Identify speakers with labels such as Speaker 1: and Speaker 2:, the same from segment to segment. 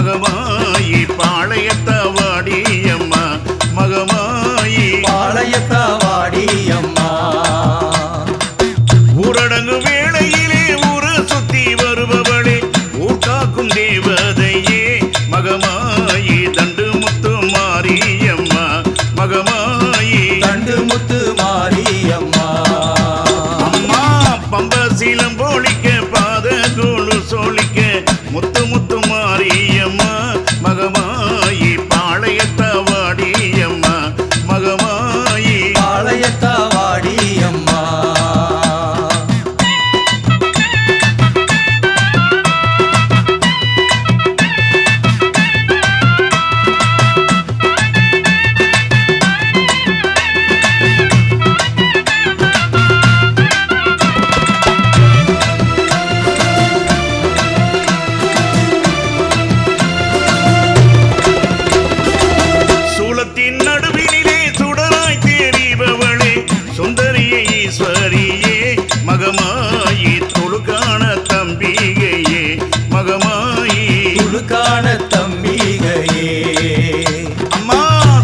Speaker 1: மகமாயி பாளையத்தவாடியம்மா மகமாயி
Speaker 2: பாளையத்தவாடியம்மா
Speaker 1: ஊரடங்கு வேளையிலே ஊரு சுத்தி வருபவளே ஊட்டாக்கும் தேவதையே மகமாயி தண்டு முத்து மாரியம்மா மகமாயி
Speaker 2: தண்டு முத்து மாரியம்மா
Speaker 1: அம்மா பம்பசீலம் போலிக்க பாத கோளு சோழிக்க முத்து முத்து மாரியம்மா மகமாயி பாளையத்தவாடியம்மா மகமாயி
Speaker 2: பாளையத்தவாடியம்மா
Speaker 1: சூலத்தின் நடுவினிலே சுடராய் தெரிபவளே சுந்தரியே ஈஸ்வரியே மகமாயி துளுக்கான தம்பிகையே மகமாயி
Speaker 2: துளுக்கான தம்பிகையே
Speaker 1: அம்மா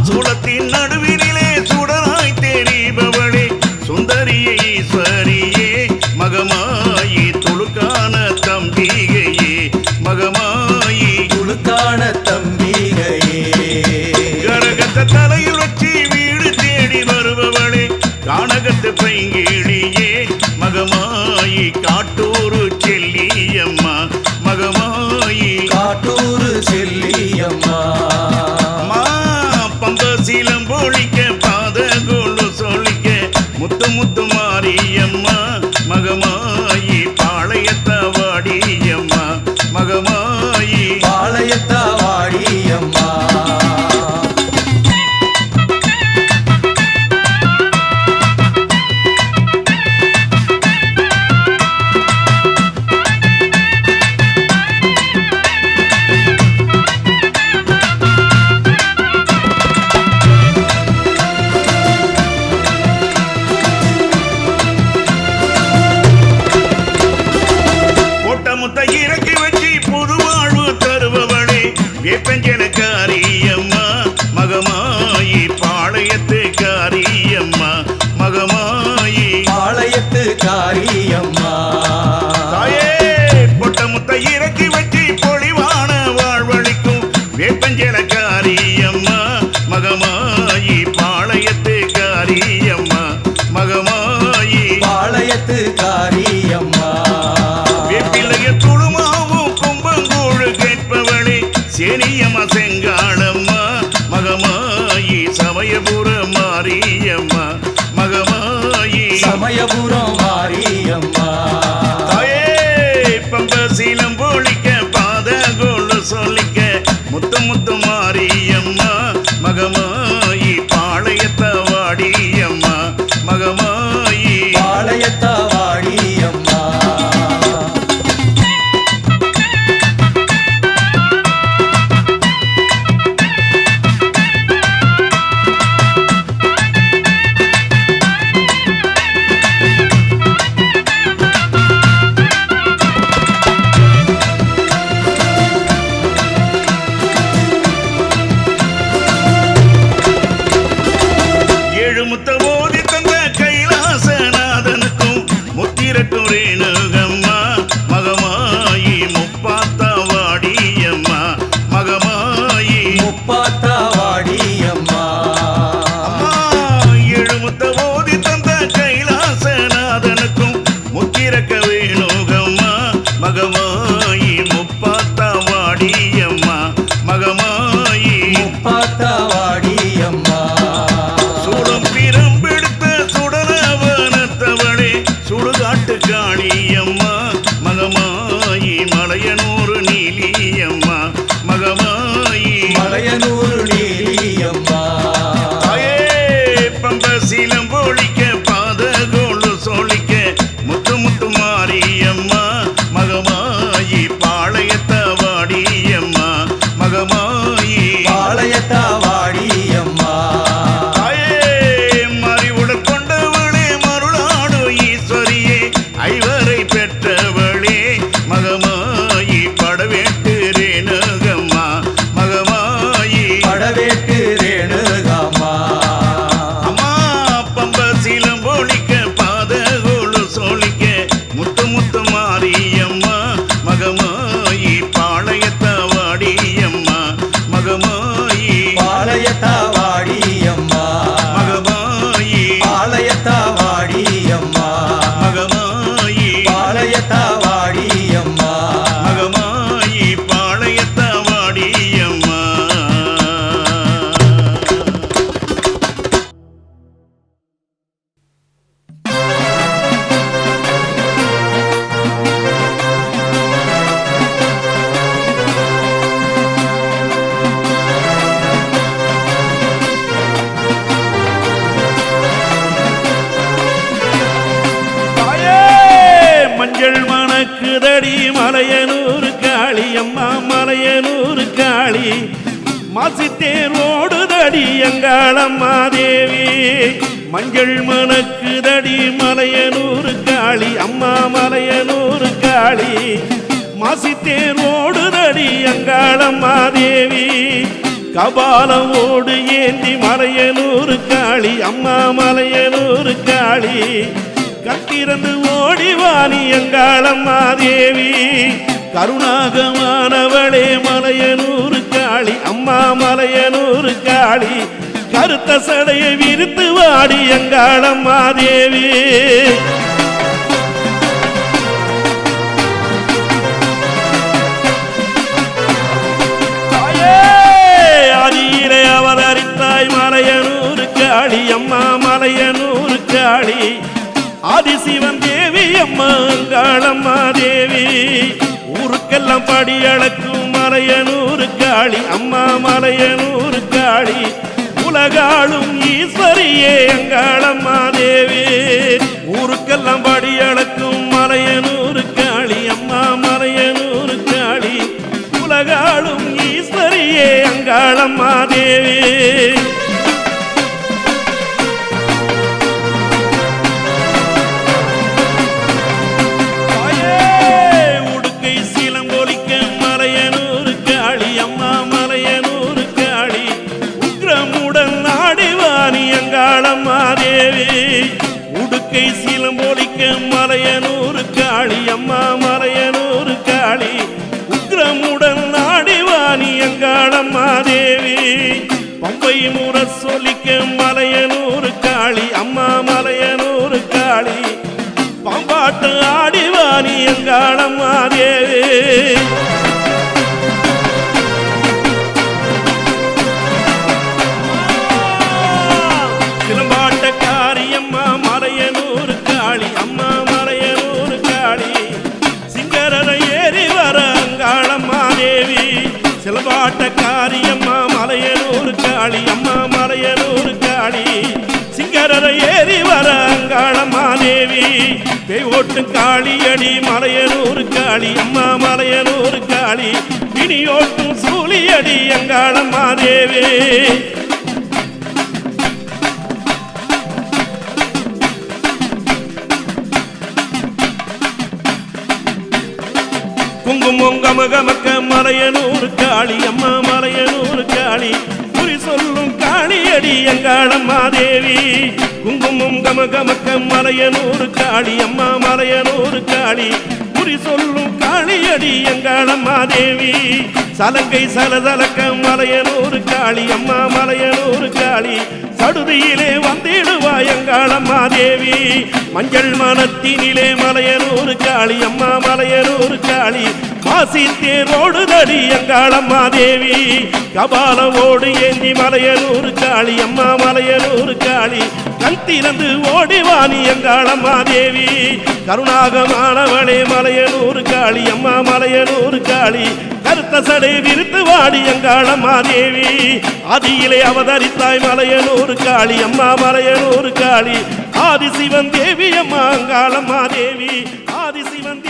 Speaker 1: சூலத்தின் நடுவினிலே சுடராய் தெரிபவளே சுந்தரியே ஈஸ்வரியே மகமாயி துளுக்கான தம்பிகையே மகமாயி
Speaker 2: துளுக்கான தம்பிகையே
Speaker 1: கரகத்த தலையில் வச்சு வீடு தேடி வருபவளே கானகத்து பைங்கிழியே மகமாயி காட்டூரு செல்லியம்மா மகமாயி
Speaker 2: காட்டூரு செல்லியம்மா
Speaker 1: அம்மா பம்பசீலம் போலிக்க பாத கோளு சோழிக்க முத்து முத்து மாரியம்மா மகமாயி பாளையத்தவாடியம்மா மகமாயி
Speaker 2: பாளையத்தவாடியம்மா
Speaker 1: கோட்டமுத்த இறக்கி வச்சு புது வாழ்வு தருபவளே வேப்பஞ்சனக்காரியம்மா மகமாயி பாளையத்துக்காரியம்மா மகமாயி
Speaker 2: பாளையத்துக்காரியம்மா
Speaker 1: தாயே பொட்டமுத்த இறக்கி வச்சு பொழிவான வாழ்வழிக்கும் வேப்பஞ்சனக்காரியம்மா மகமாயி பாளையத்துக்காரியம்மா மகமாயி
Speaker 2: பாளையத்துக்காரியம்மா
Speaker 1: வேப்பிலைய துளுமாவும் கும்பங்கூழு கேட்பவளே சேனியம்மா செங்காளம்மா மகமாயி சமயபுர மாரியம்மா மகமாயி
Speaker 2: சமயபுரம் மாரியம்மா
Speaker 1: தாயே பம்பசீலம் போலிக்க பாத கோளு சொல்லிக்க முத்து முத்து மாரியம்மா மகமாயி பாளையத்தவாடியம்மா மகமாயி
Speaker 2: பாளையத்தவாடியம்மா
Speaker 1: ஏழு முத்த ஓதி தந்த கைலாசநாதனுக்கும் முத்திரட்டும் ரேணுகம்மா மகமாயி முப்பாத்தவாடியம்மா மகமாயி
Speaker 2: முப்பாத்தவாடியம்மா
Speaker 1: அம்மா ஏழு முத்த ஓதி தந்த கைலாசநாதனுக்கும் முத்திரக்க வேணுகம்மா மகமாயி முப்பாத்தவாடியம்மா மகமாயி
Speaker 2: முப்பாத்தவாடியம்மா
Speaker 1: சூடம் பிரம்பெடுத்த சுடரவனத்தவளே சுடுகாட்டு காளியம்மா மகமாயி மலையனூர் நீலியம்மா மகமாயி
Speaker 2: மலையனூர் நீலியம்மா
Speaker 1: தாயே பம்பசீலம் போலிக்க பாத கோளு சோழிக்க முத்து முத்து மாரியம்மா மகமாயி பாளையத்தவாடியம்மா மகமாயி
Speaker 2: பாளையத்தவாடியம்மா
Speaker 1: தாயே மறிவுடன் கொண்டவளே மருளாடு ஈஸ்வரியே ஐவரை பெற்றவளே மகமாயி படவேட்டு ரேணுகம்மா
Speaker 3: ஓடுதடி மலையனூர் காளி அம்மா மலையனூர் காளி மாசித்தேர் ஓடுதடி எங்காளம்மா தேவி மஞ்சள் மணக்குதடி மலையனூர் காளி அம்மா மலையனூர் காளி மாசித்தேர் ஓடுதடி எங்காளம்மா தேவி கபாலம் ஓடு ஏந்தி மலையனூர் காளி அம்மா மலையனூர் காளி கத்திறந்து ஓடிவாணி எங்காளம்மா தேவி கருணாகமானவளே மலையனூர் காளி அம்மா மலையனூர் காளி கருத்த சடையை விரித்து வாடி எங்காளம்மா தேவி ஆதியிலே அவதரித்தாய் மலையனூர் காளி அம்மா மலையனூர் காளி ஆதிசிவன் தேவி அம்மா அங்காளம்மா தேவி ஊருக்கெல்லாம் படியளக்கும் மலையனூர் காளி அம்மா மலையனூர் காளி உலகாளும் ஈஸ்வரியே அங்காளம்மா தேவி ஊருக்கெல்லாம் படியளக்கும் மலையனூர் காளி அம்மா மலையனூர் காளி உலகாளும் ஈஸ்வரியே அங்காளம்மா தேவி உடுக்கை சீலம்போலிக்க மலையனூர் காளி அம்மா மலையனூர் காளி உக்ரமுடன் நாடிவாணி அங்காளம்மா தேவி பம்பை முற சொல்லிக்க மலையனூர் காளி அம்மா மலையனூர் காளி பம்பாட்டு ஆடிவாணி அங்காளம்மா தேவி சிலம்பாட்டக்காரியம்மா மலையனூர் காளி அம்மா மலையனூர் காளி சிங்கரரை ஏறி வர அங்காளம்மா தேவி பேயோட்டு காளியடி மலையனூர் காளி அம்மா மலையனூர் காளி இனியோட்டும் சூழியடி அங்காளம்மா தேவி குங்குமம் கமகமக்க மலையனூர் காளி அம்மா மலையனூர் காளி குறி சொல்லும் காளியடி அங்காளம்மா தேவி குங்குமம் கமகமக்க மலையனூர் காளி அம்மா மலையனூர் காளி குறி சொல்லும் காளியடி அங்காளம்மா தேவி சலங்கை சலசலக்க மலையனூர் காளி அம்மா மலையனூர் காளி சடுதியிலே வந்திடுவாய் அங்காளம்மா தேவி மஞ்சள் மனத்தினிலே மலையனூர் காளி அம்மா மலையனூர் காளி மாசித்தேர் ஓடுதடி அங்காளம்மா தேவி கபாலவோடு ஏந்தி மலையனூர் காளி அம்மா மலையனூர் காளி கண் திறந்து ஓடிவாணி அங்காளம்மா தேவி கருணாகமானவளே மலையனூர் காளி அம்மா மலையனூர் காளி கருத்த சடை விரித்து வாடி அங்காளம்மா தேவி ஆதியிலே அவதரித்தாய் மலையனூர் காளி அம்மா மலையனூர் காளி ஆதிசிவன் தேவி அம்மா அங்காளம்மா தேவி ஆதிசிவன்